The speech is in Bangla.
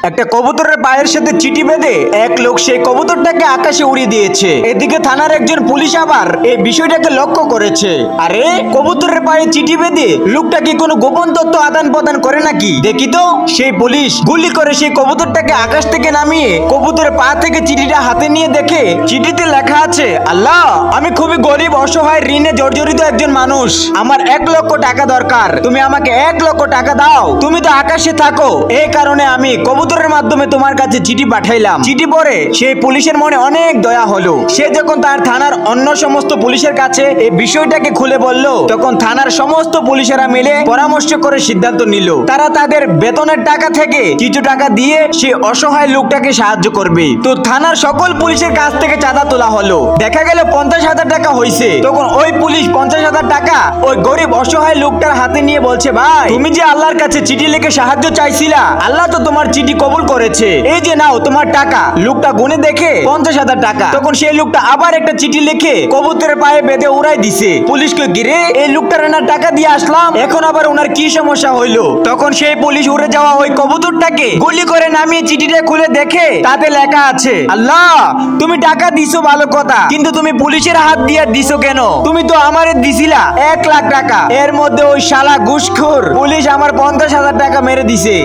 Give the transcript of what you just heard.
একটা কবুতরের পায়ের সাথে চিঠি বেঁধে এক লোক সেই কবুতরটাকে আকাশে উড়িয়ে দিয়েছে। এদিকে থানার একজন পুলিশ আবার এই বিষয়টাকে লক্ষ্য করেছে। আরে কবুতরের পায়ে চিঠি বেঁধে লোকটা কি কোনো গোপন তথ্য আদান প্রদান করে নাকি? দেখি তো। সেই পুলিশ গুলি করে সেই কবুতরটাকে আকাশ থেকে নামিয়ে কবুতরের পা থেকে চিঠিটা হাতে নিয়ে দেখে চিঠিতে লেখা আছে, আল্লাহ, আমি খুবই গরিব, অসহায়, ঋণে জর্জরিত একজন মানুষ। আমার 1 লক্ষ টাকা দরকার। তুমি আমাকে 1 লক্ষ টাকা দাও। তুমি তো আকাশে থাকো, এই কারণে আমি কবুতরের মাধ্যমে তোমার কাছে চিঠি পাঠাইলাম। চিঠি পড়ে সেই পুলিশের মনে অনেক দয়া হলো। সে যখন তার থানার অন্য সমস্ত পুলিশের কাছে এই বিষয়টাকে খুলে বলল, তখন থানার সমস্ত পুলিশেরা মিলে পরামর্শ করে সিদ্ধান্ত নিল তারা তাদের বেতনের টাকা থেকে কিছু টাকা দিয়ে সেই অসহায় লোকটাকে সাহায্য করবে। তো থানার সকল পুলিশের কাছ থেকে চাঁদা তোলা হলো। দেখা গেল 50,000 টাকা হয়েছে। তখন ওই পুলিশ 50,000 টাকা ওই গরিব অসহায় লোকটার হাতে নিয়ে বলছে, ভাই, তুমি যে আল্লাহর কাছে চিঠি লিখে সাহায্য চাইছিলা, আল্লাহ তো তোমার চিঠি কবুল করেছে। এই যে নাও তোমার টাকা। লোকটা গুনে দেখে 50,000 টাকা। তখন সেই লোকটা আবার একটা চিঠি লিখে কবুতরের পায়ে বেঁধে উড়াই দিছে। পুলিশকে গিরে এই লোকটার না টাকা দিয়ে আসলাম, এখন আবার ওনার কি সমস্যা হইলো? তখন সেই পুলিশ উড়ে যাওয়া ওই কবুতরটাকে গুলি করে নামিয়ে চিঠিটা খুলে দেখে তাতে লেখা আছে, আল্লাহ, তুমি টাকা দিছো ভালো কথা, কিন্তু তুমি পুলিশের হাত দিয়ে দিছো কেন? তুমি তো আমারে দিছিলা 1 লাখ টাকা। এর মধ্যে ওই শালা ঘুষখোর পুলিশ আমার 50,000 টাকা মেরে দিছে।